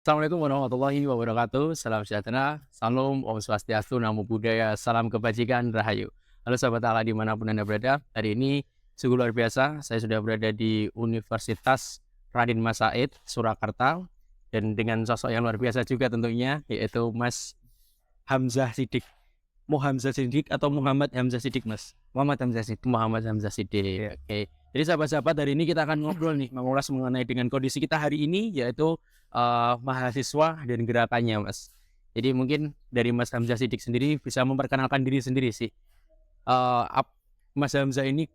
Assalamualaikum warahmatullahi wabarakatuh. Salam sejahtera, salam, om swastiastu, namo buddhaya, salam kebajikan, rahayu. Halo sahabat Allah dimanapun Anda berada, hari ini sungguh luar biasa. Saya sudah berada di Universitas Raden Mas Said, Surakarta, dan dengan sosok yang luar biasa juga tentunya, yaitu Mas Hamzah Siddiq. Hamzah Siddiq atau Muhammad Hamzah Siddiq, Mas? Muhammad Hamzah Siddiq. Muhammad Hamzah Siddiq. Ya. Oke. Jadi sahabat-sahabat, hari ini kita akan ngobrol nih, mengulas mengenai dengan kondisi kita hari ini, yaitu mahasiswa dan gerakannya, Mas. Jadi mungkin dari Mas Hamzah Siddiq sendiri bisa memperkenalkan diri sendiri sih. Eh, ap- Mas Hamzah ini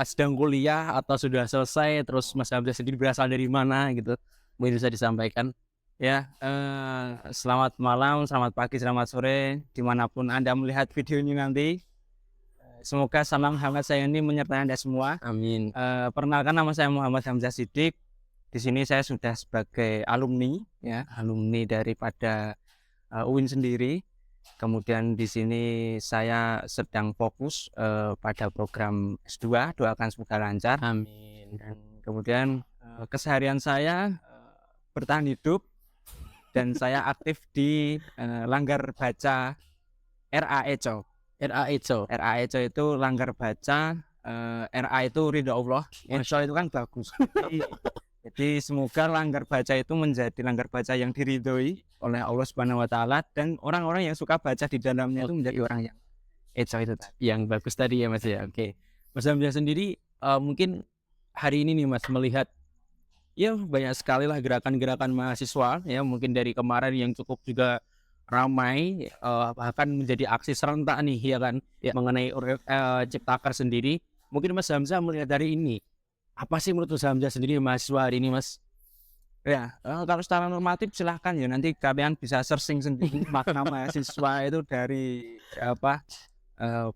sedang kuliah atau sudah selesai? Terus Mas Hamzah sendiri berasal dari mana gitu? Mungkin bisa disampaikan. Ya, selamat malam, selamat pagi, selamat sore, dimanapun Anda melihat video ini nanti. Semoga salam hangat saya ini menyertai Anda semua. Amin. Perkenalkan, nama saya Muhammad Hamzah Siddiq. Di sini saya sudah sebagai alumni, ya, alumni daripada UIN sendiri. Kemudian di sini saya sedang fokus pada program S2, doakan semoga lancar. Amin. Dan kemudian keseharian saya bertahan hidup. Dan saya aktif di Langgar Baca RAECO. RAECO itu Langgar Baca, RA itu ridho Allah, ECO itu kan bagus. Jadi semoga Langgar Baca itu menjadi Langgar Baca yang diridhoi oleh Allah Subhanahu wa taala, dan orang-orang yang suka baca di dalamnya itu menjadi orang yang ECO itu tadi. Yang bagus tadi ya Mas ya. Oke. Mas Hamzah sendiri mungkin hari ini nih Mas melihat ya banyak sekali lah gerakan-gerakan mahasiswa ya, mungkin dari kemarin yang cukup juga ramai, bahkan menjadi aksi serentak nih ya kan, Ya. mengenai Ciptaker sendiri. Mungkin Mas Hamzah melihat dari ini, apa sih menurut Mas Hamzah sendiri mahasiswa hari ini, Mas? Ya, kalau secara normatif silahkan ya, nanti kalian bisa searching sendiri makna mahasiswa itu dari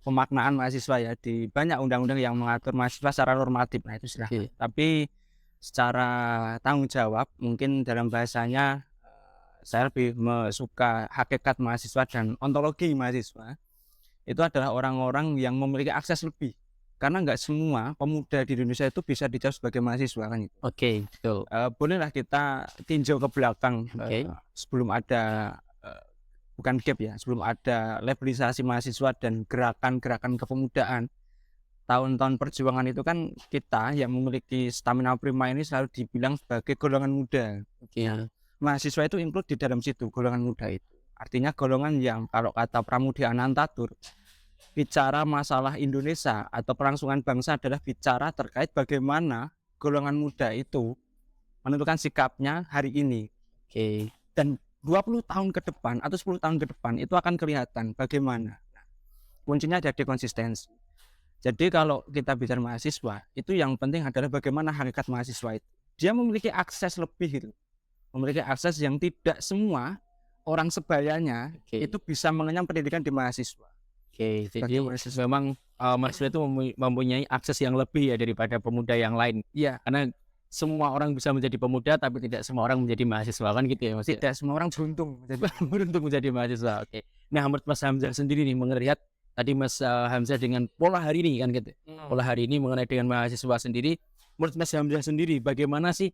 pemaknaan mahasiswa ya, di banyak undang-undang yang mengatur mahasiswa secara normatif. Nah itu silahkan. Oke. Tapi secara tanggung jawab mungkin dalam bahasanya saya lebih suka hakikat mahasiswa dan ontologi mahasiswa. Itu adalah orang-orang yang memiliki akses lebih, karena nggak semua pemuda di Indonesia itu bisa dicap sebagai mahasiswa kan itu. Oke, betul. Bolehlah kita tinjau ke belakang, Oke. sebelum ada bukan gap ya, sebelum ada labelisasi mahasiswa dan gerakan-gerakan kepemudaan. Tahun-tahun perjuangan itu kan kita yang memiliki stamina prima ini selalu dibilang sebagai golongan muda. Oke. Mahasiswa itu include di dalam situ, golongan muda itu. Artinya golongan yang kalau kata Pramudia Anantatur, bicara masalah Indonesia atau kelangsungan bangsa adalah bicara terkait bagaimana golongan muda itu menentukan sikapnya hari ini. Oke. Dan 20 tahun ke depan atau 10 tahun ke depan itu akan kelihatan bagaimana. Kuncinya ada di konsistensi. Jadi kalau kita bicara mahasiswa, itu yang penting adalah bagaimana hakikat mahasiswa itu. Dia memiliki akses lebih gitu. Memiliki akses yang tidak semua orang sebayanya Oke. itu bisa mengenyam pendidikan di mahasiswa. Oke. Jadi Bagi mahasiswa. memang mahasiswa itu mempunyai akses yang lebih ya daripada pemuda yang lain. Iya, Karena semua orang bisa menjadi pemuda, tapi tidak semua orang menjadi mahasiswa kan gitu ya Mas ya? tidak semua orang beruntung menjadi Beruntung menjadi mahasiswa. Oke. Nah, menurut Mas Hamzah sendiri nih melihat tadi Mas Hamzah dengan pola hari ini kan gitu. Pola hari ini mengenai dengan mahasiswa sendiri, menurut Mas Hamzah sendiri bagaimana sih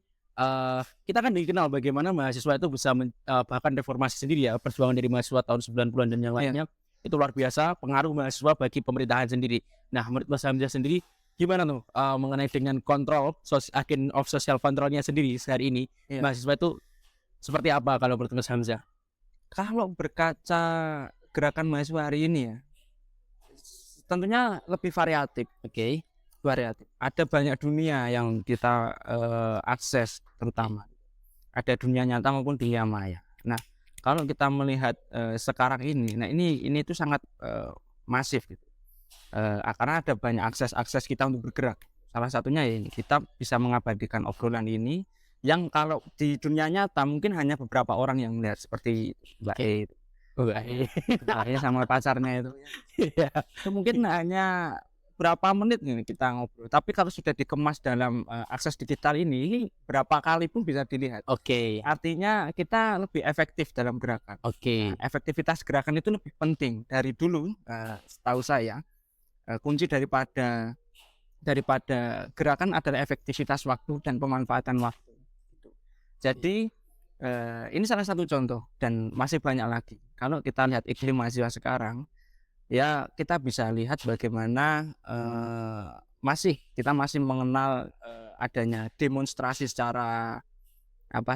kita kan dikenal bagaimana mahasiswa itu bisa bahkan reformasi sendiri ya, perjuangan dari mahasiswa tahun 90-an dan yang Iya. lainnya itu luar biasa pengaruh mahasiswa bagi pemerintahan sendiri. Nah, menurut Mas Hamzah sendiri gimana tuh mengenai dengan kontrol agent of social controlnya sendiri sehari ini Iya. mahasiswa itu seperti apa kalau menurut Mas Hamzah? Kalau berkaca gerakan mahasiswa hari ini ya, tentunya lebih variatif. Oke. Variatif. Ada banyak dunia yang kita akses, terutama ada dunia nyata maupun dunia maya. Nah, kalau kita melihat sekarang ini, nah ini tuh sangat masif gitu. Karena ada banyak akses kita untuk bergerak. Salah satunya ya ini, kita bisa mengabadikan obrolan ini yang kalau di dunia nyata mungkin hanya beberapa orang yang melihat, seperti Mbak Oke. E itu. Akhirnya sama pacarnya itu. Iya. Itu mungkin hanya berapa menit nih kita ngobrol. Tapi kalau sudah dikemas dalam akses digital ini berapa kali pun bisa dilihat. Oke. Artinya kita lebih efektif dalam gerakan. Oke. Efektivitas gerakan itu lebih penting dari dulu. Setahu saya kunci daripada gerakan adalah efektivitas waktu dan pemanfaatan waktu. Jadi Ini salah satu contoh dan masih banyak lagi. Kalau kita lihat iklim mahasiswa sekarang, ya kita bisa lihat bagaimana kita masih mengenal adanya demonstrasi secara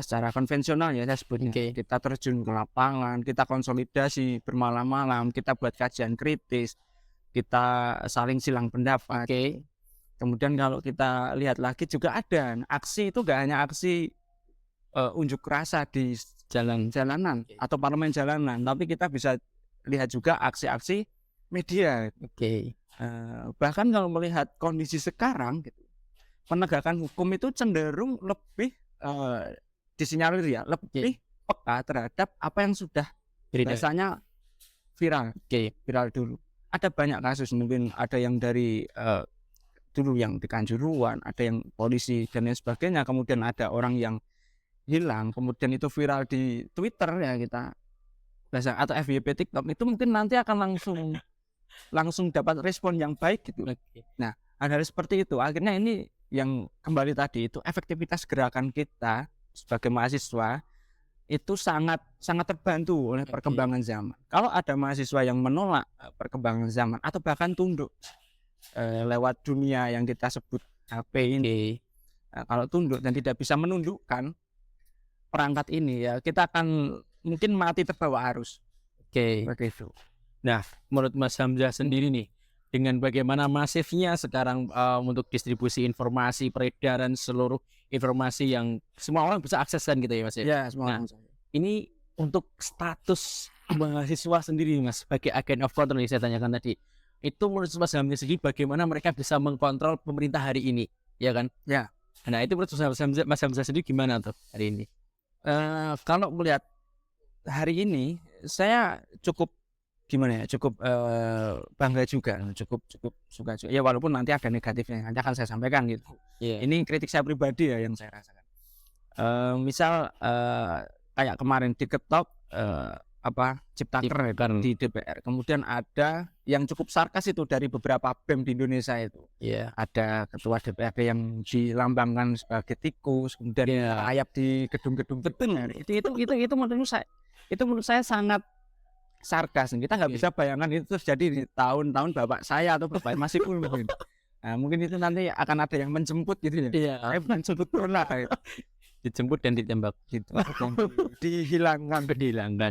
secara konvensional ya saya sebutnya. Kita terjun ke lapangan, kita konsolidasi bermalam-malam, kita buat kajian kritis, kita saling silang pendapat. Kemudian kalau kita lihat lagi juga ada aksi itu gak hanya aksi unjuk rasa di jalanan atau parlemen jalanan, tapi kita bisa lihat juga aksi-aksi media. Bahkan kalau melihat kondisi sekarang gitu, penegakan hukum itu cenderung lebih disinyalir ya, lebih peka terhadap apa yang sudah biasanya viral. Viral dulu. Ada banyak kasus, mungkin ada yang dari dulu yang di Kanjuruhan, ada yang polisi dan lain sebagainya, kemudian ada orang yang hilang, kemudian itu viral di Twitter ya kita bahasa atau FYP TikTok, itu mungkin nanti akan langsung dapat respon yang baik gitu. Nah, hal-hal seperti itu akhirnya ini yang kembali tadi itu efektivitas gerakan kita sebagai mahasiswa itu sangat terbantu oleh perkembangan zaman. Kalau ada mahasiswa yang menolak perkembangan zaman atau bahkan tunduk lewat dunia yang kita sebut HP ini, kalau tunduk dan tidak bisa menundukkan perangkat ini, ya kita akan mungkin mati terbawa arus. Begitu. Nah, menurut Mas Hamzah sendiri nih, dengan bagaimana masifnya sekarang untuk distribusi informasi, peredaran seluruh informasi yang semua orang bisa akseskan gitu ya Mas ya? Ya, semua orang. Ini untuk status mahasiswa sendiri Mas, sebagai agent of control yang saya tanyakan tadi, itu menurut Mas Hamzah sendiri bagaimana mereka bisa mengkontrol pemerintah hari ini, ya kan? Ya. Nah, itu menurut Mas Hamzah sendiri gimana tuh hari ini? Kalau melihat hari ini, saya cukup bangga juga, cukup suka juga. Ya walaupun nanti ada negatifnya, nanti akan saya sampaikan gitu. Ini kritik saya pribadi ya yang saya rasakan. Misal kayak kemarin diketok Ciptaker di DPR. Kemudian ada yang cukup sarkas itu dari beberapa BEM di Indonesia itu. Ada ketua DPRD yang dilambangkan sebagai tikus, kemudian ayap di gedung-gedung betul. Itu menurut saya sangat sarkas. Kita nggak bisa bayangkan itu terjadi di tahun-tahun bapak saya atau bapak masih pun mungkin. Nah, mungkin itu nanti akan ada yang menjemput gitu ya. Bukan jemput pernah dijemput dan ditembak gitu. dihilangkan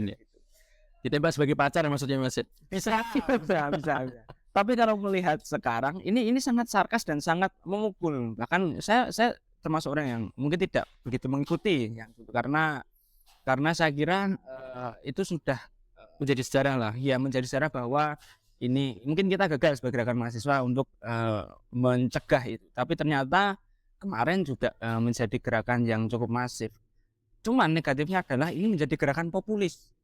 ya. Ditembak sebagai pacar maksudnya Mas. Bisa. Tapi kalau melihat sekarang ini sangat sarkas dan sangat memukul. Bahkan saya termasuk orang yang mungkin tidak begitu mengikuti yang itu karena saya kira itu sudah menjadi sejarah lah. Ya, menjadi sejarah bahwa ini mungkin kita gagal sebagai gerakan mahasiswa untuk mencegah itu. Tapi ternyata kemarin juga menjadi gerakan yang cukup masif. Cuman negatifnya adalah ini menjadi gerakan populis.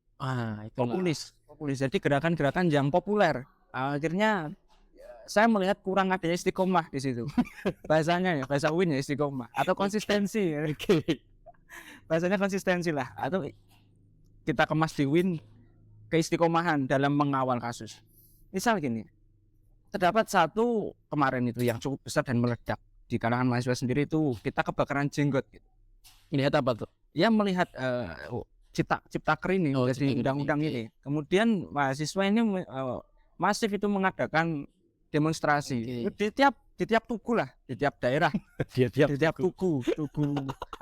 Populis. Jadi gerakan-gerakan yang populer. Akhirnya saya melihat kurang adanya istiqomah di situ. Bahasanya ya, bahasa Win ya istiqomah atau konsistensi. Bahasanya konsistensi lah, atau kita kemas di Win keistiqomahan dalam mengawal kasus. Misal gini, terdapat satu kemarin itu yang cukup besar dan meledak di kalangan mahasiswa sendiri itu, kita kebakaran jenggot gitu. Lihat apa tuh? Ya melihat Ciptaker ini jadi undang-undang ini. Kemudian mahasiswa ini masif itu mengadakan demonstrasi di tiap tugu lah, di tiap daerah, di tiap tugu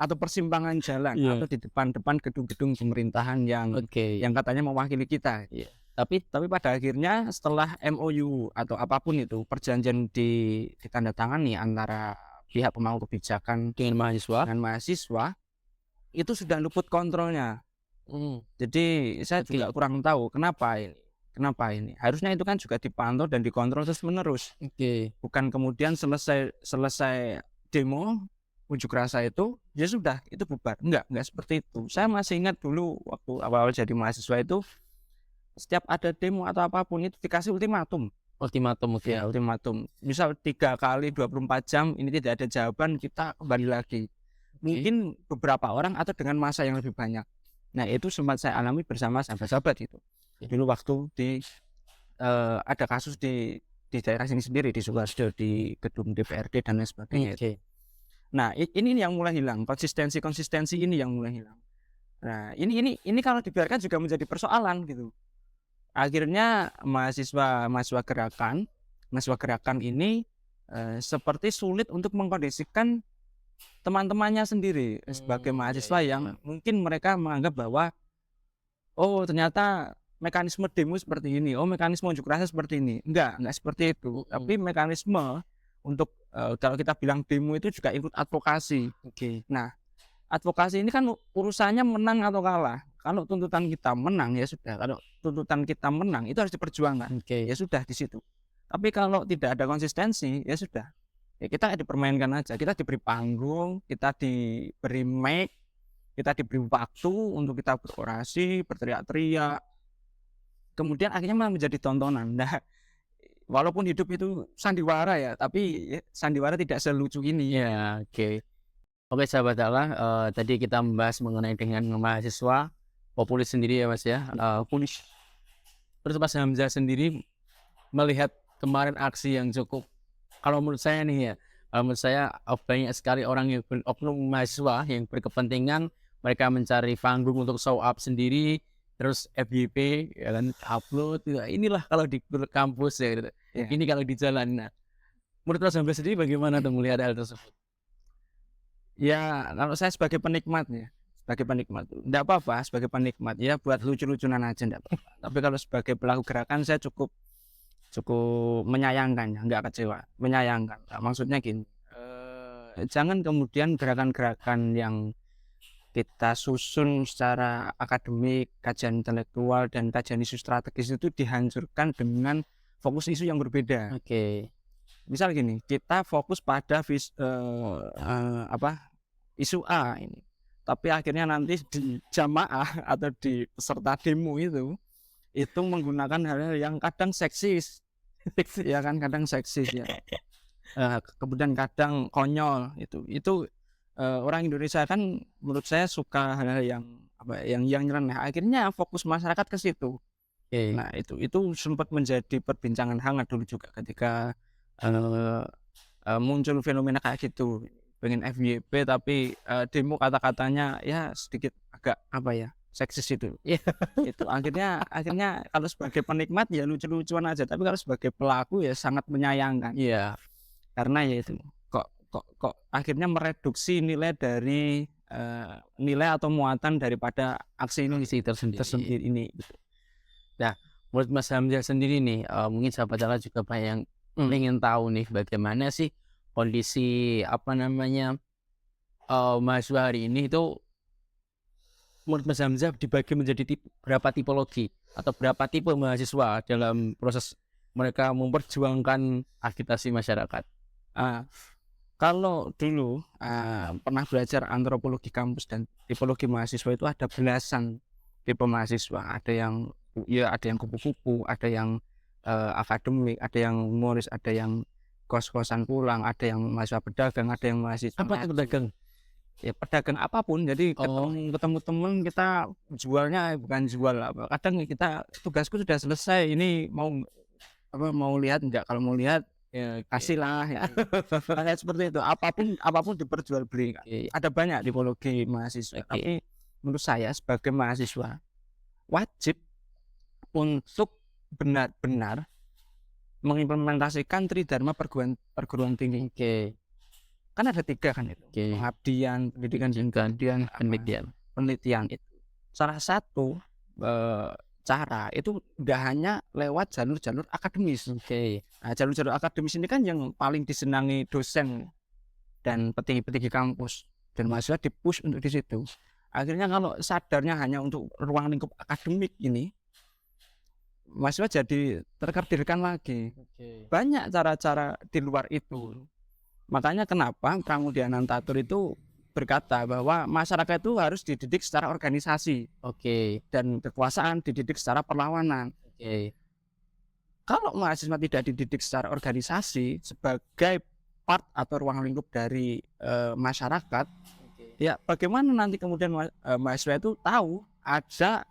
atau persimpangan jalan atau di depan gedung-gedung pemerintahan yang katanya mewakili kita. Tapi pada akhirnya setelah MOU atau apapun itu perjanjian ditandatangani antara pihak pemangku kebijakan dengan mahasiswa itu sudah luput kontrolnya. Jadi saya juga kurang tahu kenapa ini. Harusnya itu kan juga dipantau dan dikontrol terus menerus. Bukan kemudian selesai demo unjuk rasa itu ya sudah itu bubar. Enggak seperti itu. Saya masih ingat dulu waktu awal jadi mahasiswa itu setiap ada demo atau apapun itu dikasih ultimatum. Ultimatum. Misal 3 kali 24 jam ini tidak ada jawaban, kita kembali lagi. Mungkin beberapa orang atau dengan masa yang lebih banyak. Nah, itu sempat saya alami bersama sahabat-sahabat itu. Dulu waktu ada kasus di daerah sini sendiri, di Sukoharjo, di gedung DPRD dan lain sebagainya. Nah, ini yang mulai hilang, konsistensi ini yang mulai hilang. Nah, ini kalau dibiarkan juga menjadi persoalan gitu. Akhirnya mahasiswa gerakan ini seperti sulit untuk mengkondisikan teman-temannya sendiri sebagai Iya mahasiswa iya, yang paham. mungkin mereka menganggap bahwa oh ternyata mekanisme demo seperti ini, oh mekanisme unjuk rasa seperti ini. Enggak seperti itu. Tapi mekanisme untuk kalau kita bilang demo itu juga ikut advokasi. Oke. Nah, advokasi ini kan urusannya menang atau kalah. Kalau tuntutan kita menang ya sudah, kalau tuntutan kita menang itu harus diperjuangkan. Oke. Ya sudah di situ. Tapi kalau tidak ada konsistensi, ya sudah. Ya kita dipermainkan aja. Kita diberi panggung, kita diberi mic, kita diberi waktu untuk kita berorasi, berteriak-teriak. Kemudian akhirnya malah menjadi tontonan. Nah, walaupun hidup itu sandiwara ya, tapi sandiwara tidak selucu ini. Ya, oke. Oke, sahabat Allah, tadi kita membahas mengenai dengan mahasiswa populis sendiri ya Mas ya. Populis. Terus Mas Hamzah sendiri melihat kemarin aksi yang cukup, kalau menurut saya nih ya, menurut saya banyak sekali orang yang oknum mahasiswa yang berkepentingan, mereka mencari panggung untuk show up sendiri, terus FYP ya kan, upload ya, inilah kalau di kampus ya gitu. Ya. Ini kalau di jalan. Nah, menurut Mas Hamzah sendiri bagaimana tuh melihat hal tersebut? Ya, kalau saya sebagai penikmat ya, sebagai penikmat, enggak apa-apa sebagai penikmat ya buat lucu-lucunan aja enggak apa-apa. Tapi kalau sebagai pelaku gerakan saya cukup menyayangkan ya, enggak kecewa, menyayangkan. Nah, maksudnya gini, jangan kemudian gerakan-gerakan yang kita susun secara akademik, kajian intelektual dan kajian isu strategis itu dihancurkan dengan fokus isu yang berbeda. Oke. Misal gini, kita fokus pada isu A ini, tapi akhirnya nanti di jamaah atau di peserta demo itu menggunakan hal-hal yang kadang seksis, ya kan, kadang seksis ya. Kemudian kadang konyol itu orang Indonesia kan menurut saya suka hal-hal yang yang nyeleneh. Akhirnya fokus masyarakat ke situ. Oke. Nah, itu sempat menjadi perbincangan hangat dulu juga ketika muncul fenomena kayak gitu. Pengen FYP tapi demo kata-katanya ya sedikit agak seksis itu. Itu akhirnya kalau sebagai penikmat ya lucu-lucuan aja, tapi kalau sebagai pelaku ya sangat menyayangkan. Iya. Karena ya itu kok akhirnya mereduksi nilai dari nilai atau muatan daripada aksi ini tersendiri ini gitu. Nah, menurut Mas Hamzah sendiri nih, mungkin sahabat Allah juga banyak yang ingin tahu nih bagaimana sih kondisi mahasiswa hari ini itu menurut Mas Hamzah dibagi menjadi berapa tipologi atau berapa tipe mahasiswa dalam proses mereka memperjuangkan agitasi masyarakat. Kalau dulu pernah belajar antropologi kampus dan tipologi mahasiswa itu ada belasan tipe mahasiswa. Ada yang kupu-kupu, ada yang akademik, ada yang humoris, ada yang kos-kosan pulang, ada yang mahasiswa pedagang, ada yang mahasiswa Apa itu pedagang? ya pedagang apapun. Jadi ketemu teman kita jualnya bukan jual apa. Kadang kita tugasku sudah selesai, ini mau lihat enggak? Kalau mau lihat ya kasih lah ya. Kayak seperti itu. Apapun diperjualbelikan. Ada banyak tipologi mahasiswa. Tapi menurut saya sebagai mahasiswa wajib untuk benar-benar mengimplementasikan Tridharma perguruan tinggi. Kan ada 3 kan itu. Pengabdian, pendidikan dan penelitian itu. Salah satu cara itu tidak hanya lewat jalur-jalur akademis. Nah, jalur-jalur akademis ini kan yang paling disenangi dosen dan petinggi-petinggi kampus dan mahasiswa dipush untuk di situ. Akhirnya kalau sadarnya hanya untuk ruang lingkup akademik ini, mahasiswa jadi terkerdilkan lagi. Banyak cara-cara di luar itu. Makanya kenapa Pramudianantatur itu berkata bahwa masyarakat itu harus dididik secara organisasi. Dan kekuasaan dididik secara perlawanan. Kalau mahasiswa tidak dididik secara organisasi sebagai part atau ruang lingkup dari masyarakat, ya bagaimana nanti kemudian mahasiswa itu tahu ada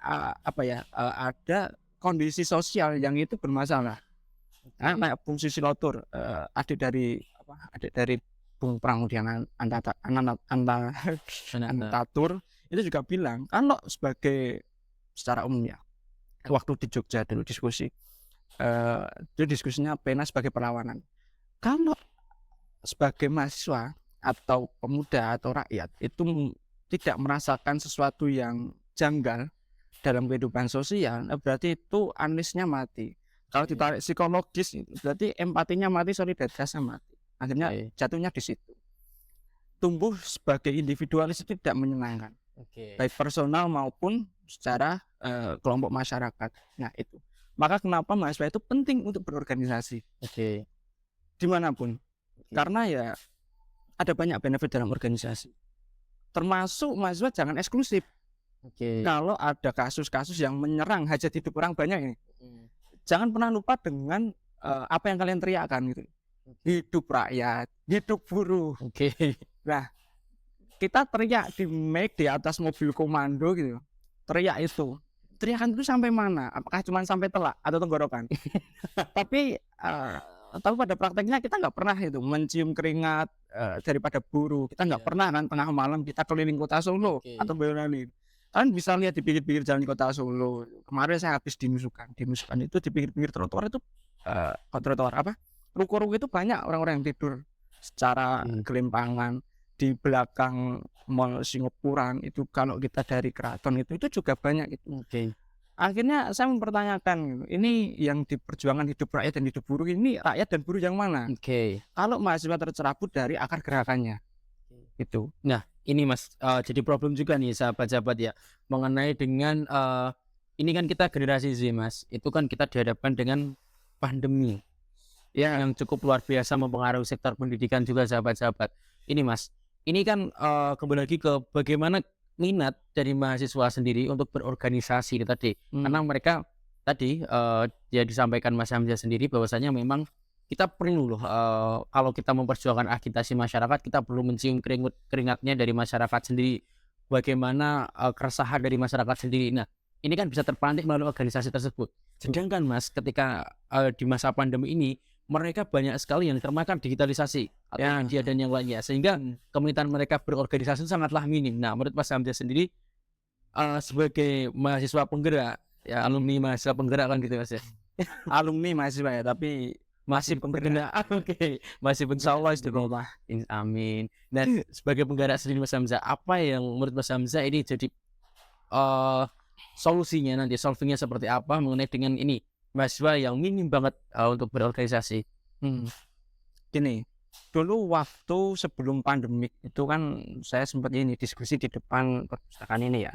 ada kondisi sosial yang itu bermasalah. Kayak Bung Susilo-Tur, adik dari Bung Pramudianantatur itu juga bilang kalau sebagai secara umum ya, waktu di Jogja dulu diskusi, itu diskusinya pena sebagai perlawanan. Kalau sebagai mahasiswa atau pemuda atau rakyat itu tidak merasakan sesuatu yang janggal dalam kehidupan sosial, berarti itu Aniesnya mati. Kalau ditarik psikologis berarti empatinya mati, solidaritasnya mati. Akhirnya jatuhnya di situ. Tumbuh sebagai individualis itu tidak menyenangkan, baik personal maupun secara kelompok masyarakat. Nah itu, maka kenapa mahasiswa itu penting untuk berorganisasi dimanapun, karena ya ada banyak benefit dalam organisasi, termasuk mahasiswa jangan eksklusif. Kalau ada kasus-kasus yang menyerang hajat hidup orang banyak ini, jangan pernah lupa dengan apa yang kalian teriakkan gitu. Hidup rakyat, hidup buruh. Nah, kita teriak di mic di atas mobil komando gitu. Teriak itu. Teriakan itu sampai mana? Apakah cuma sampai telak atau tenggorokan? Tapi pada prakteknya kita nggak pernah itu mencium keringat daripada buruh. Kita nggak pernah kan tengah malam kita keliling kota Solo atau Boyolali. Kalian bisa lihat di pinggir-pinggir jalan kota Solo. Kemarin saya habis di Nusukan itu di pinggir-pinggir trotoar itu trotoar apa? Ruko-ruko itu banyak orang-orang yang tidur secara gelimpangan. Di belakang Mall Singapuran itu kalau kita dari keraton itu juga banyak gitu. Akhirnya saya mempertanyakan gitu, ini yang diperjuangan hidup rakyat dan hidup buruh ini rakyat dan buruh yang mana? Kalau mahasiswa tercerabut dari akar gerakannya itu. Nah ini Mas, jadi problem juga nih sahabat-sahabat ya, mengenai dengan ini kan kita generasi Z Mas, itu kan kita dihadapkan dengan pandemi ya yang cukup luar biasa mempengaruhi sektor pendidikan juga sahabat-sahabat. Ini Mas, ini kan kembali lagi ke bagaimana minat dari mahasiswa sendiri untuk berorganisasi tadi. Karena mereka tadi ya disampaikan Mas Hamzah sendiri bahwasanya memang kita perlu loh kalau kita memperjuangkan agitasi masyarakat, kita perlu mencium keringatnya dari masyarakat sendiri. Bagaimana keresahan dari masyarakat sendiri. Nah, ini kan bisa terpantik melalui organisasi tersebut. Sedangkan Mas, ketika di masa pandemi ini mereka banyak sekali yang termakan digitalisasi atau media dan yang lainnya, sehingga kemungkinan mereka berorganisasi sangatlah minim. Nah, menurut Mas Hamzah sendiri sebagai mahasiswa penggerak ya, alumni mahasiswa penggerak kan gitu Mas ya. Alumni mahasiswa ya, tapi masih penggerak. Masih insyaallah istiqomah. Amin. Dan sebagai penggerak sendiri Mas Hamzah, apa yang menurut Mas Hamzah ini jadi solusinya nanti, solvingnya seperti apa mengenai dengan ini mahasiswa yang minim banget untuk berorganisasi? Gini, dulu waktu sebelum pandemik itu kan saya sempat ini diskusi di depan perpustakaan ini ya.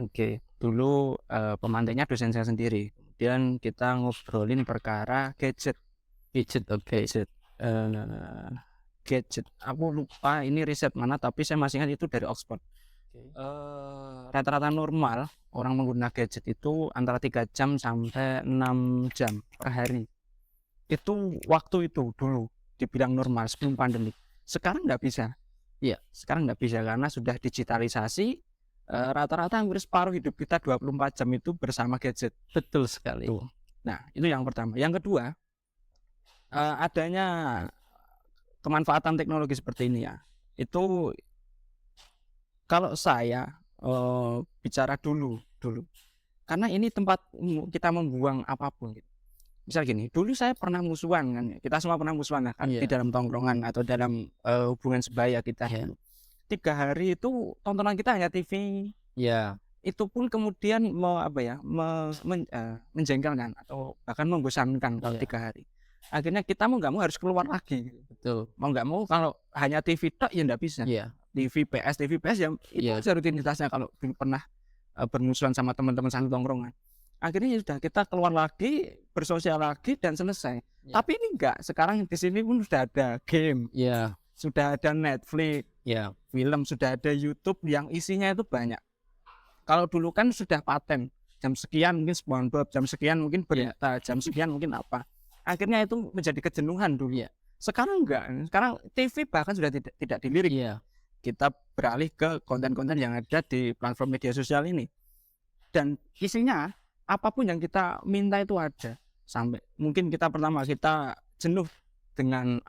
Dulu pemantainya dosen saya sendiri. Kemudian kita ngobrolin perkara gadget. Gadget. Aku lupa ini riset mana, tapi saya masih ingat itu dari Oxford. Rata-rata normal orang menggunakan gadget itu antara 3 jam sampai 6 jam per hari. Itu waktu itu dulu dibilang normal sebelum pandemi. Sekarang nggak bisa. Iya, sekarang nggak bisa karena sudah digitalisasi. Rata-rata hampir separuh hidup kita 24 jam itu bersama gadget. Betul sekali. Nah, itu yang pertama. Yang kedua, adanya kemanfaatan teknologi seperti ini ya. Itu kalau saya bicara dulu, karena ini tempat kita membuang apapun gitu. Misal gini, dulu saya pernah musuhan kan, kita semua pernah musuhan kan, di dalam tongkrongan atau dalam hubungan sebaya kita. 3 hari itu tontonan kita hanya TV. Itu pun kemudian menjengkelkan atau bahkan membosankan kalau 3 hari. Akhirnya kita mau nggak mau harus keluar lagi. Betul. Mau nggak mau kalau hanya TV tok ya nggak bisa. TV PS yang itu rutinitasnya kalau pernah bermusuhan sama teman-teman satu tongkrongan. Akhirnya ya sudah, kita keluar lagi, bersosial lagi dan selesai. Tapi ini enggak, sekarang di sini pun sudah ada game. Sudah ada Netflix, film, sudah ada YouTube yang isinya itu banyak. Kalau dulu kan sudah paten, jam sekian mungkin SpongeBob, jam sekian mungkin berita, jam sekian mungkin apa. Akhirnya itu menjadi kejenuhan dulu. Sekarang enggak, sekarang TV bahkan sudah tidak dilirik. Kita beralih ke konten-konten yang ada di platform media sosial ini, dan isinya apapun yang kita minta itu ada. Sampai mungkin kita pertama kita jenuh dengan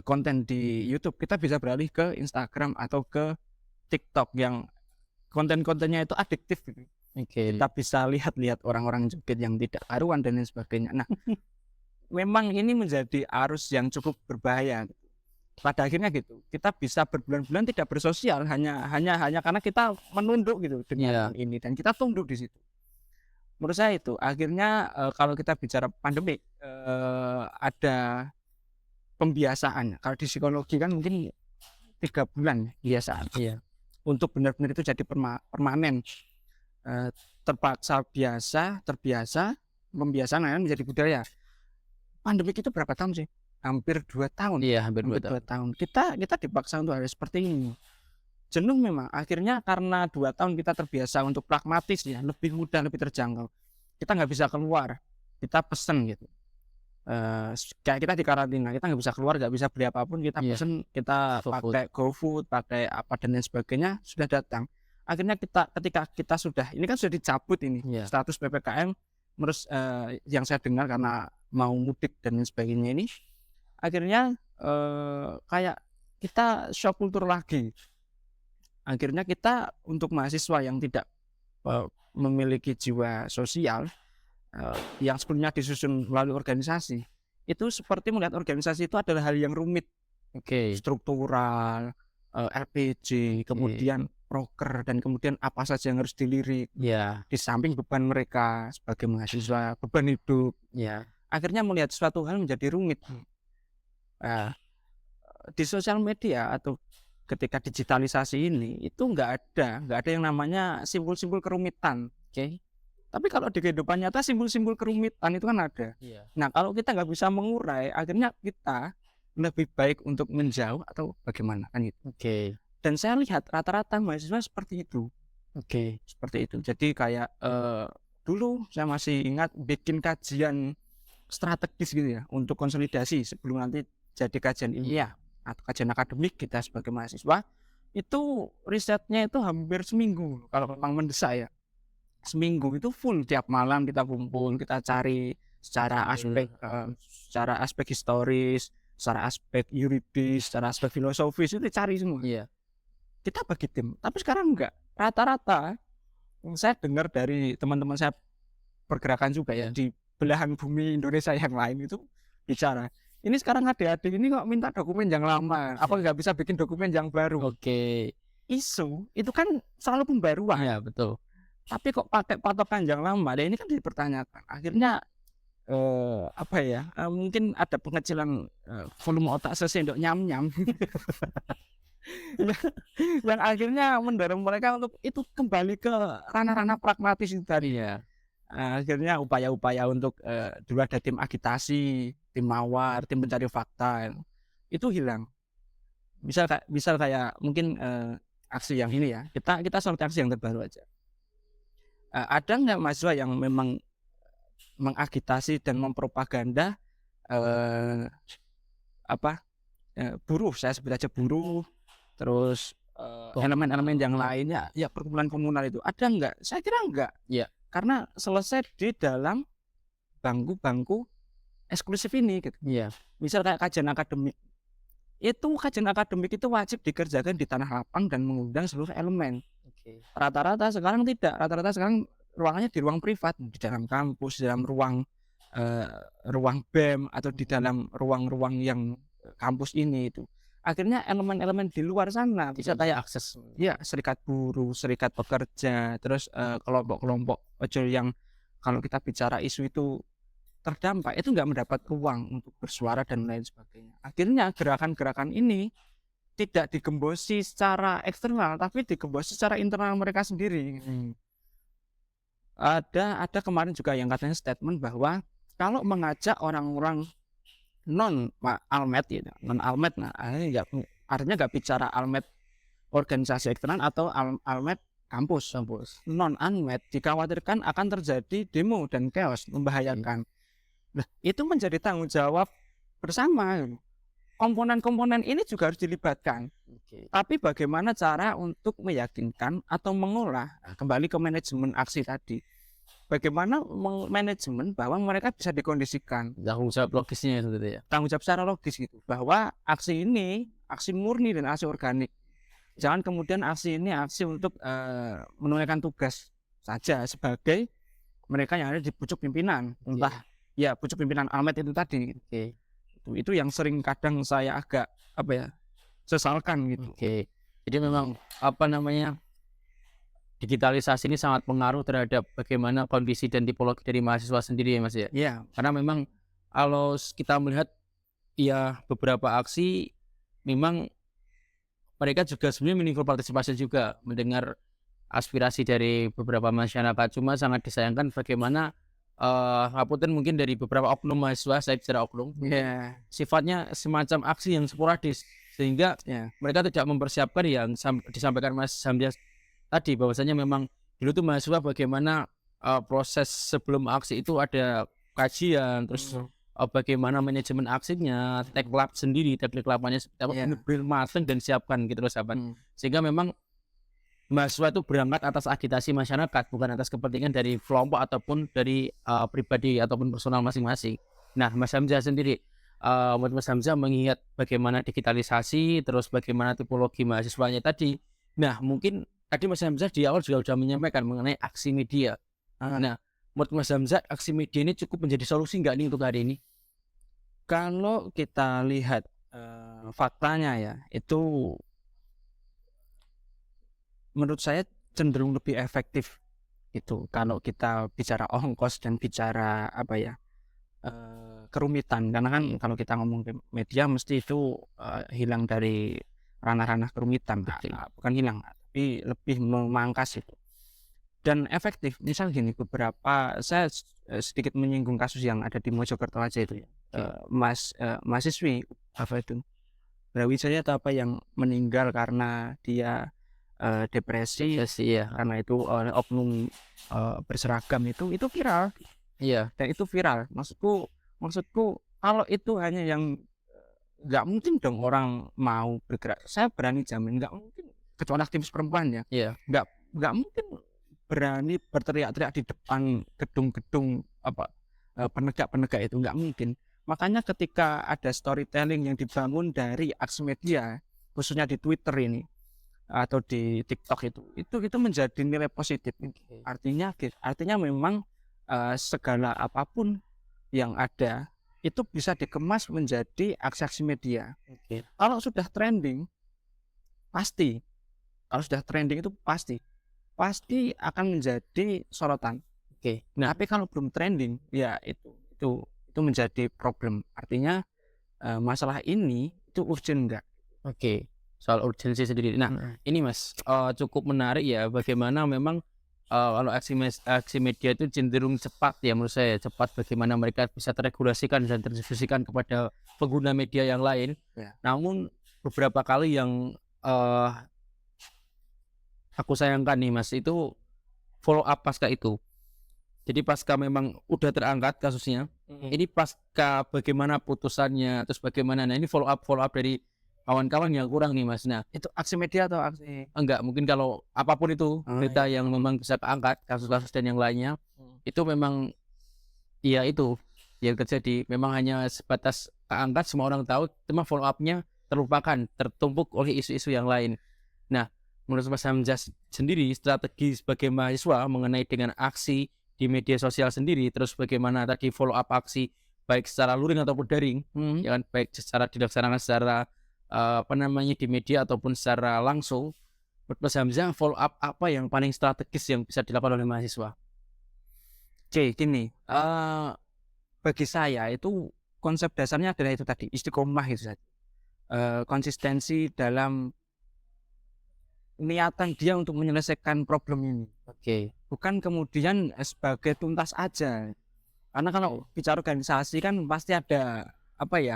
konten di YouTube, kita bisa beralih ke Instagram atau ke TikTok yang konten-kontennya itu adiktif gitu. Oke. Kita bisa lihat-lihat orang-orang joget yang tidak karuan dan lain sebagainya. Nah, memang ini menjadi arus yang cukup berbahaya. Pada akhirnya gitu, kita bisa berbulan-bulan tidak bersosial hanya karena kita menunduk gitu dengan ini, dan kita tunduk di situ. Menurut saya itu akhirnya kalau kita bicara pandemi ada pembiasaan. Kalau di psikologi kan mungkin 3 bulan biasa. Iya. Untuk benar-benar itu jadi permanen. Terpaksa terbiasa, pembiasaan menjadi budaya. Pandemi itu berapa tahun sih? Hampir 2 tahun. Iya, hampir 2 tahun. Kita dipaksa untuk harus seperti ini. Jenuh memang. Akhirnya karena 2 tahun kita terbiasa untuk pragmatis ya, lebih mudah, lebih terjangkau. Kita nggak bisa keluar, kita pesen gitu. Kayak kita di karantina, kita nggak bisa keluar, nggak bisa beli apapun, kita pesen, kita pakai GoFood, pakai apa dan lain sebagainya, sudah datang. Akhirnya ketika kita sudah, ini kan sudah dicabut ini status PPKM, terus yang saya dengar karena mau mudik dan lain sebagainya ini, akhirnya kayak kita shock kultur lagi. Akhirnya kita untuk mahasiswa yang tidak memiliki jiwa sosial, yang sebelumnya disusun melalui organisasi, itu seperti melihat organisasi itu adalah hal yang rumit. Struktural, LPG, kemudian proker, dan kemudian apa saja yang harus dilirik. Di samping beban mereka sebagai mahasiswa, beban hidup. Akhirnya melihat suatu hal menjadi rumit. Di sosial media atau ketika digitalisasi ini itu nggak ada yang namanya simbol-simbol kerumitan. Tapi kalau di kehidupan nyata simbol-simbol kerumitan itu kan ada. Nah, kalau kita nggak bisa mengurai, akhirnya kita lebih baik untuk menjauh atau bagaimana kan gitu. Dan saya lihat rata-rata mahasiswa seperti itu. Seperti itu. Jadi kayak dulu saya masih ingat bikin kajian strategis gitu ya untuk konsolidasi sebelum nanti jadi kajian ilmiah atau kajian akademik kita sebagai mahasiswa. Itu risetnya itu hampir seminggu kalau memang mendesak ya. Seminggu itu full, tiap malam kita kumpul, kita cari secara aspek historis, secara aspek yuridis, secara aspek filosofis, itu cari semua. Kita bagi tim. Tapi sekarang enggak. Rata-rata yang saya dengar dari teman-teman saya pergerakan juga ya di belahan bumi Indonesia yang lain itu bicara, ini sekarang adik-adik ini kok minta dokumen yang lama, apa nggak bisa bikin dokumen yang baru. Isu itu kan selalu pembaruan. Betul. Tapi kok pakai patokan yang lama, dan ini kan dipertanyakan. Akhirnya mungkin ada pengecilan volume otak sesendok nyam-nyam yang akhirnya mendorong mereka untuk itu kembali ke ranah-ranah pragmatis itu tadi. Akhirnya upaya-upaya untuk dulu ada tim agitasi, tim mawar, tim pencari fakta itu hilang. Misal kayak mungkin aksi yang ini ya, kita soroti aksi yang terbaru aja. Ada nggak mahasiswa yang memang mengagitasi dan mempropaganda buruh, saya sebut aja buruh, terus elemen-elemen yang lainnya, ya perkumpulan komunal itu ada nggak? Saya kira nggak. Karena selesai di dalam bangku-bangku eksklusif ini gitu. Misal kayak kajian akademik. Kajian akademik itu wajib dikerjakan di tanah lapang dan mengundang seluruh elemen. Rata-rata sekarang tidak. Rata-rata sekarang ruangannya di ruang privat, di dalam kampus, di dalam ruang BEM atau di dalam ruang-ruang yang kampus ini itu. Akhirnya elemen-elemen di luar sana bisa kayak akses, serikat buruh, serikat pekerja, terus kelompok-kelompok ojol yang kalau kita bicara isu itu terdampak, itu nggak mendapat ruang untuk bersuara dan lain sebagainya. Akhirnya gerakan-gerakan ini tidak digembosi secara eksternal, tapi digembosi secara internal mereka sendiri. Ada kemarin juga yang katanya statement bahwa kalau mengajak orang-orang non almet, nah artinya nggak bicara almet organisasi eksternal atau almet kampus. Non almet dikhawatirkan akan terjadi demo dan chaos membahayakan. Nah, itu menjadi tanggung jawab bersama. Komponen-komponen ini juga harus dilibatkan. Tapi bagaimana cara untuk meyakinkan atau mengolah, kembali ke manajemen aksi tadi. Bagaimana manajemen bahwa mereka bisa dikondisikan. Tanggung jawab logisnya itu ya. Tanggung jawab secara logis gitu. Bahwa aksi ini, aksi murni dan aksi organik. jangan kemudian aksi ini aksi untuk menunaikan tugas saja sebagai mereka yang ada di pucuk pimpinan, entah ya pucuk pimpinan Almet itu tadi. Itu yang sering kadang saya agak apa ya sesalkan gitu. Jadi memang apa namanya, digitalisasi ini sangat pengaruh terhadap bagaimana kondisi dan tipologi dari mahasiswa sendiri ya Mas ya. Iya. Karena memang kalau kita melihat ya beberapa aksi memang mereka juga sebenarnya meaningful partisipasi juga mendengar aspirasi dari beberapa masyarakat. Cuma sangat disayangkan bagaimana ngapunten mungkin dari beberapa oknum mahasiswa, saya bicara oknum, sifatnya semacam aksi yang sporadis sehingga mereka tidak mempersiapkan yang disampaikan Mas Hamzah tadi, bahwasanya memang dulu tuh mahasiswa bagaimana proses sebelum aksi itu ada kajian, terus bagaimana manajemen aksinya, teknik sendiri, teknik lapannya seperti apa, benar-benar matang dan siapkan gitu loh sahabat. Sehingga memang mahasiswa itu berangkat atas agitasi masyarakat, bukan atas kepentingan dari kelompok ataupun dari pribadi ataupun personal masing-masing. Nah, Mas Hamzah sendiri, menurut Mas Hamzah mengingat bagaimana digitalisasi, terus bagaimana tipologi mahasiswanya tadi. Nah, mungkin tadi Mas Hamzah di awal juga sudah menyampaikan mengenai aksi media. Nah, menurut Mas Hamzah, aksi media ini cukup menjadi solusi nggak nih untuk hari ini? Kalau kita lihat faktanya ya, itu menurut saya cenderung lebih efektif itu kalau kita bicara ongkos dan bicara apa ya kerumitan. Karena kan kalau kita ngomong media mesti itu hilang dari ranah-ranah kerumitan, bukan hilang tapi lebih memangkas itu dan efektif. Misal gini, beberapa saya sedikit menyinggung kasus yang ada di Mojokerto aja itu ya, mahasiswi apa itu Brawijaya atau apa yang meninggal karena dia depresi ya. Karena itu oknum berseragam itu viral. Dan itu viral. Maksudku kalau itu hanya yang nggak mungkin dong orang mau bergerak. Saya berani jamin nggak mungkin, kecuali aktivis perempuan ya. Nggak mungkin berani berteriak-teriak di depan gedung-gedung apa penegak-penegak itu, nggak mungkin. Makanya ketika ada storytelling yang dibangun dari aksi media, khususnya di Twitter ini atau di TikTok itu menjadi nilai positif. Artinya memang segala apapun yang ada itu bisa dikemas menjadi aksi-aksi media. Kalau sudah trending itu pasti akan menjadi sorotan. Nah, tapi kalau belum trending ya itu menjadi problem. Artinya masalah ini itu urgent enggak? Soal urgensi sendiri. Nah, ini Mas cukup menarik ya bagaimana memang kalau aksi media itu cenderung cepat ya menurut saya, cepat bagaimana mereka bisa terregulasikan dan terdistribusikan kepada pengguna media yang lain. Namun beberapa kali yang aku sayangkan nih Mas, itu follow up pasca itu. Jadi pasca memang udah terangkat kasusnya, ini pasca bagaimana putusannya, terus bagaimana, nah ini follow up dari kawan-kawan yang kurang nih Mas. Nah, itu aksi media atau aksi enggak, mungkin kalau apapun itu berita yang memang bisa keangkat, kasus-kasus dan yang lainnya, itu memang ya itu yang terjadi, memang hanya sebatas keangkat, semua orang tahu, cuma follow up-nya terlupakan, tertumpuk oleh isu-isu yang lain. Nah, menurut Mas Hamzah sendiri, strategi sebagai mahasiswa mengenai dengan aksi di media sosial sendiri, terus bagaimana tadi follow up aksi baik secara luring ataupun daring, ya kan, baik secara dilaksanakan secara di media ataupun secara langsung. Menurut Mas Hamzah, follow up apa yang paling strategis yang bisa dilakukan oleh mahasiswa? Gini, bagi saya itu konsep dasarnya adalah itu tadi, istiqomah itu saja. Konsistensi dalam niatan dia untuk menyelesaikan problem ini. Bukan kemudian sebagai tuntas aja. Karena kalau bicara organisasi kan pasti ada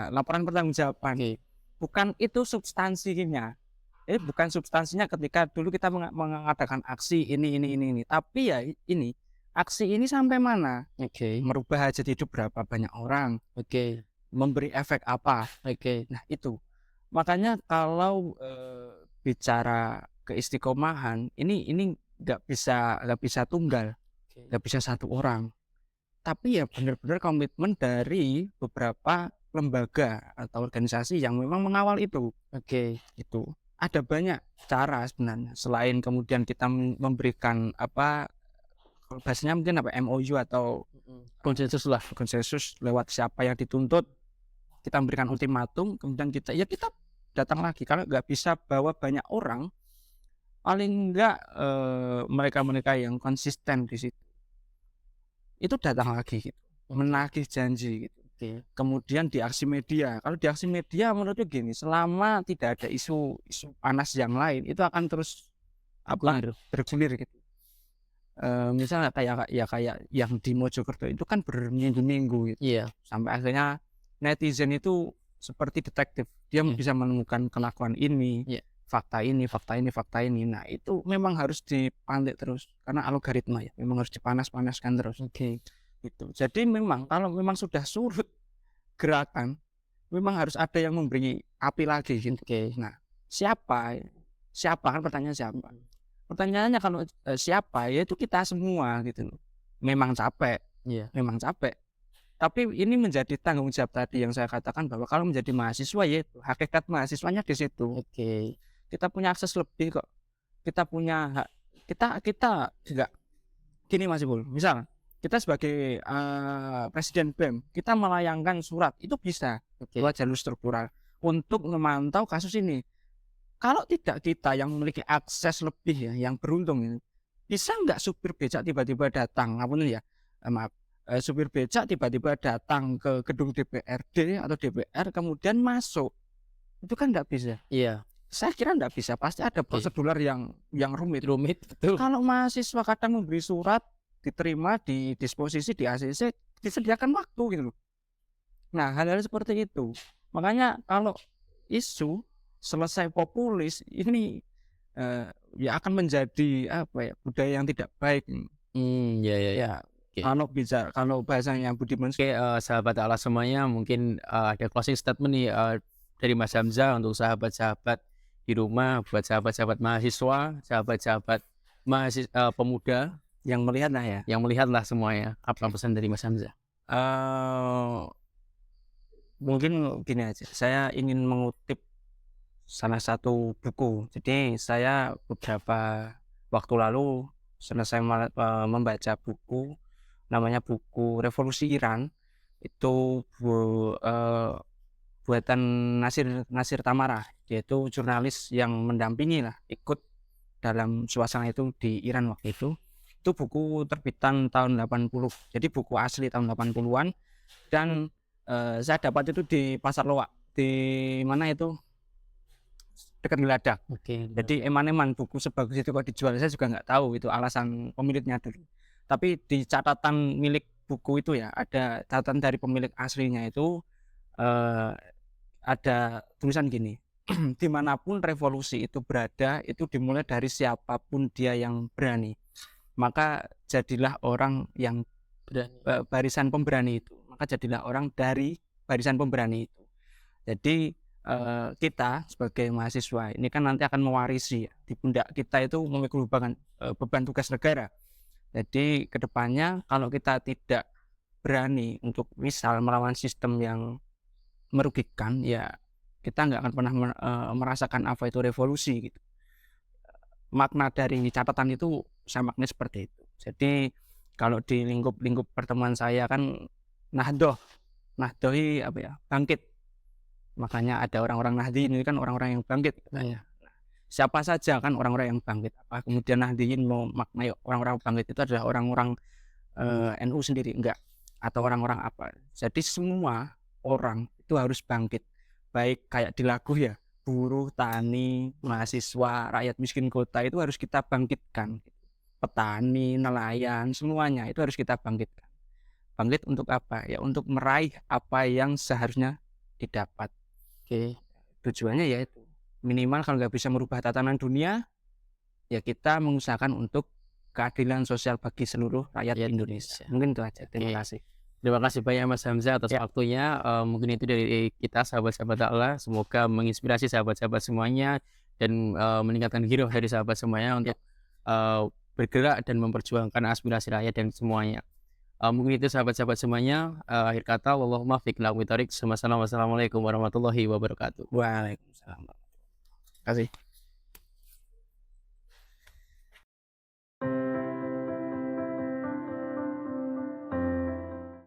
laporan pertanggungjawaban. Bukan itu substansinya. Bukan substansinya ketika dulu kita mengadakan aksi ini. Tapi ya ini aksi ini sampai mana? Merubah hajat hidup berapa banyak orang? Memberi efek apa? Nah itu. Makanya kalau bicara keistiqomahan ini nggak bisa tunggal, nggak bisa satu orang. Tapi ya benar-benar komitmen dari beberapa lembaga atau organisasi yang memang mengawal itu. Itu ada banyak cara sebenarnya selain kemudian kita memberikan apa, kalau bahasanya mungkin apa, MOU atau konsensus lah. konsensus lewat siapa yang dituntut, kita memberikan ultimatum, kemudian kita datang lagi. Kalau nggak bisa bawa banyak orang, paling enggak mereka-mereka yang konsisten di situ itu datang lagi gitu, menagih janji gitu. Kemudian di aksi media, kalau di aksi media menurutku gini, selama tidak ada isu panas yang lain, itu akan terus bergulir gitu. Misalnya kayak yang di Mojokerto itu kan berminggu-minggu gitu. Sampai akhirnya netizen itu seperti detektif, dia bisa menemukan kelakuan ini, fakta ini. Nah itu memang harus dipantik terus karena algoritma ya, memang harus dipanas-panaskan terus. Gitu. Jadi memang kalau memang sudah surut gerakan, memang harus ada yang memberi api lagi gitu. Nah, siapa kan pertanyaan siapa? Pertanyaannya kalau siapa, yaitu kita semua gitu loh. Memang capek. Tapi ini menjadi tanggung jawab tadi yang saya katakan, bahwa kalau menjadi mahasiswa, yaitu hakikat mahasiswanya di situ. Kita punya akses lebih kok. Kita punya hak. Kita juga gini Mas Ibul. Misal kita sebagai presiden BEM, kita melayangkan surat, itu bisa lewat jalur struktural untuk memantau kasus ini. Kalau tidak kita yang memiliki akses lebih ya, yang beruntung ini, bisa nggak supir becak tiba-tiba datang, supir becak tiba-tiba datang ke gedung DPRD atau DPR kemudian masuk, itu kan nggak bisa. Saya kira nggak bisa, pasti ada prosedur yang rumit. Betul. Kalau mahasiswa kadang memberi surat, diterima di disposisi di ACC, disediakan waktu gitu loh. Nah, hal-hal seperti itu. Makanya kalau isu selesai populis ini ya akan menjadi apa ya, budaya yang tidak baik. Kalau bahasanya Budiman. Sahabat Allah semuanya, mungkin ada closing statement nih dari Mas Hamzah untuk sahabat-sahabat di rumah, buat sahabat-sahabat mahasiswa, sahabat-sahabat pemuda yang melihatlah ya, melihatlah semuanya. Apa pesan dari Mas Hamzah? Mungkin gini aja, saya ingin mengutip salah satu buku. Jadi saya beberapa waktu lalu selesai membaca buku, namanya buku Revolusi Iran. Itu buatan Nasir Tamara, yaitu jurnalis yang mendampingi lah, ikut dalam suasana itu di Iran waktu itu. Itu buku terbitan tahun 80, jadi buku asli tahun 80-an. Dan saya dapat itu di Pasar Loak, di mana itu, dekat Geladak. Jadi eman-eman buku sebagus itu kok dijual, saya juga nggak tahu itu alasan pemiliknya dulu. Tapi di catatan milik buku itu ya, ada catatan dari pemilik aslinya itu, ada tulisan gini, dimanapun revolusi itu berada, itu dimulai dari siapapun dia yang berani. Maka jadilah orang yang barisan pemberani itu. Maka jadilah orang dari barisan pemberani itu. Jadi kita sebagai mahasiswa ini kan nanti akan mewarisi ya, di pundak kita itu memikul beban tugas negara. Jadi kedepannya kalau kita tidak berani untuk misal melawan sistem yang merugikan, ya kita nggak akan pernah merasakan apa itu revolusi gitu. Makna dari catatan itu saya maknai seperti itu. Jadi kalau di lingkup pertemuan saya kan Nahdohi apa ya, bangkit. Makanya ada orang-orang Nahdiyin, ini kan orang-orang yang bangkit. Siapa saja kan orang-orang yang bangkit. Apa kemudian Nahdiyin mau maknai orang-orang bangkit itu adalah orang-orang NU sendiri? Enggak. Atau orang-orang apa. Jadi semua orang itu harus bangkit. Baik kayak di lagu ya, buruh, tani, mahasiswa, rakyat miskin kota, itu harus kita bangkitkan. Petani, nelayan, semuanya itu harus kita bangkitkan. Bangkit untuk apa? Ya untuk meraih apa yang seharusnya didapat. Tujuannya yaitu minimal kalau nggak bisa merubah tatanan dunia, ya kita mengusahakan untuk keadilan sosial bagi seluruh rakyat Indonesia. Mungkin itu aja. Terima kasih. Terima kasih banyak Mas Hamzah atas waktunya. Mungkin itu dari kita sahabat-sahabat Allah. Semoga menginspirasi sahabat-sahabat semuanya dan meningkatkan giroh dari sahabat semuanya untuk bergerak dan memperjuangkan aspirasi rakyat dan semuanya. Mungkin itu sahabat-sahabat semuanya. Akhir kata, wallahumma fiq ila aqwamit thoriq. Wassalamualaikum warahmatullahi wabarakatuh. Waalaikumsalam. Terima kasih.